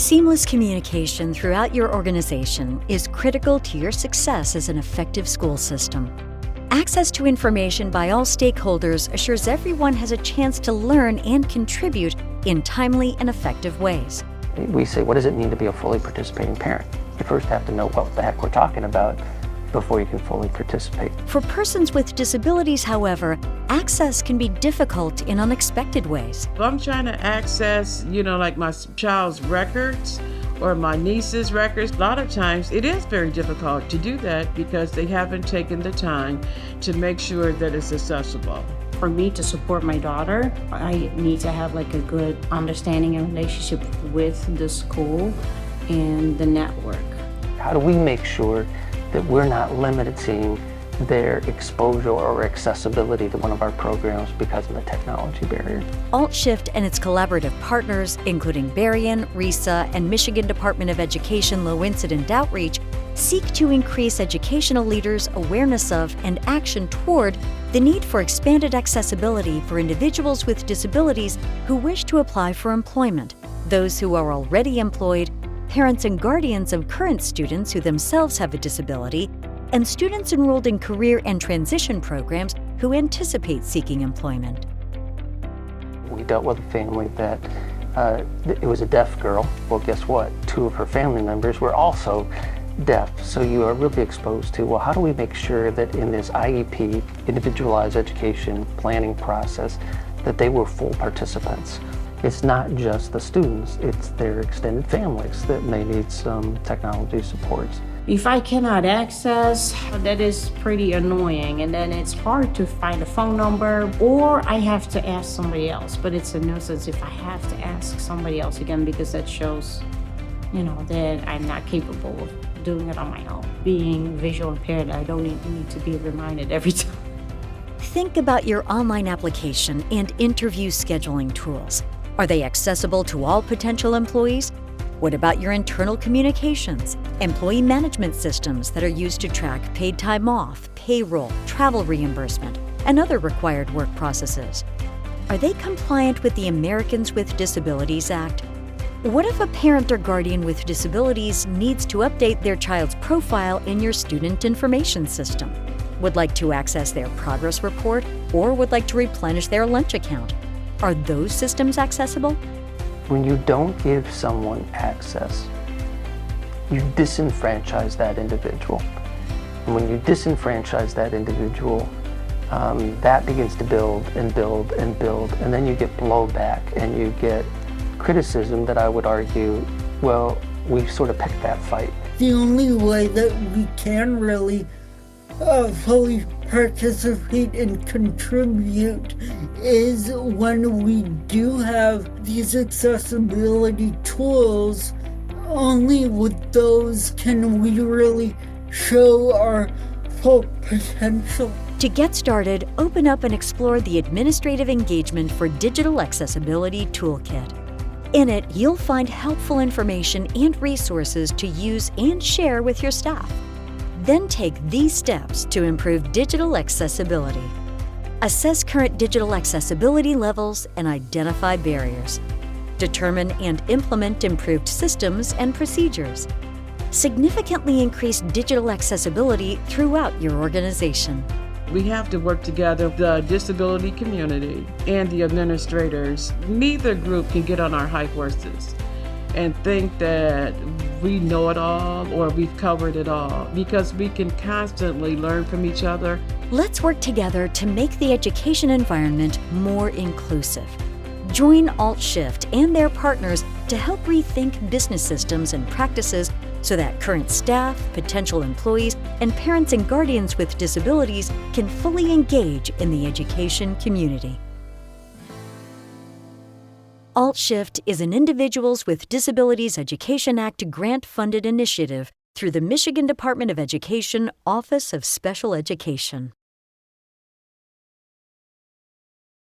Seamless communication throughout your organization is critical to your success as an effective school system. Access to information by all stakeholders assures everyone has a chance to learn and contribute in timely and effective ways. We say, what does it mean to be a fully participating parent? You first have to know what the heck we're talking about before you can fully participate. For persons with disabilities, however, access can be difficult in unexpected ways. If I'm trying to access, like my child's records or my niece's records, a lot of times it is very difficult to do that because they haven't taken the time to make sure that it's accessible. For me to support my daughter, I need to have a good understanding and relationship with the school and the network. How do we make sure that we're not limiting their exposure or accessibility to one of our programs because of the technology barrier? AltShift and its collaborative partners, including Berrien, RISA, and Michigan Department of Education Low Incident Outreach, seek to increase educational leaders' awareness of and action toward the need for expanded accessibility for individuals with disabilities who wish to apply for employment, those who are already employed, parents and guardians of current students who themselves have a disability, and students enrolled in career and transition programs who anticipate seeking employment. We dealt with a family that it was a deaf girl. Well, guess what? 2 of her family members were also deaf. So you are really exposed to, well, how do we make sure that in this IEP, individualized education planning process, that they were full participants? It's not just the students, it's their extended families that may need some technology supports. If I cannot access, that is pretty annoying, and then it's hard to find a phone number, or I have to ask somebody else. But it's a nuisance if I have to ask somebody else again, because that shows, that I'm not capable of doing it on my own. Being visual impaired, I don't need to be reminded every time. Think about your online application and interview scheduling tools. Are they accessible to all potential employees? What about your internal communications, employee management systems that are used to track paid time off, payroll, travel reimbursement, and other required work processes? Are they compliant with the Americans with Disabilities Act? What if a parent or guardian with disabilities needs to update their child's profile in your student information system? Would like to access their progress report or would like to replenish their lunch account? Are those systems accessible? When you don't give someone access, you disenfranchise that individual. And when you disenfranchise that individual, that begins to build and build and build, and then you get blowback and you get criticism that I would argue, well, we sort of picked that fight. The only way that we can really fully participate and contribute is when we do have these accessibility tools. Only with those can we really show our full potential. To get started, open up and explore the Administrative Engagement for Digital Accessibility Toolkit. In it, you'll find helpful information and resources to use and share with your staff. Then take these steps to improve digital accessibility. Assess current digital accessibility levels and identify barriers. Determine and implement improved systems and procedures. Significantly increase digital accessibility throughout your organization. We have to work together, the disability community and the administrators. Neither group can get on our high horses and think that we know it all or we've covered it all, because we can constantly learn from each other. Let's work together to make the education environment more inclusive. Join AltShift and their partners to help rethink business systems and practices so that current staff, potential employees, and parents and guardians with disabilities can fully engage in the education community. AltShift is an Individuals with Disabilities Education Act grant-funded initiative through the Michigan Department of Education Office of Special Education.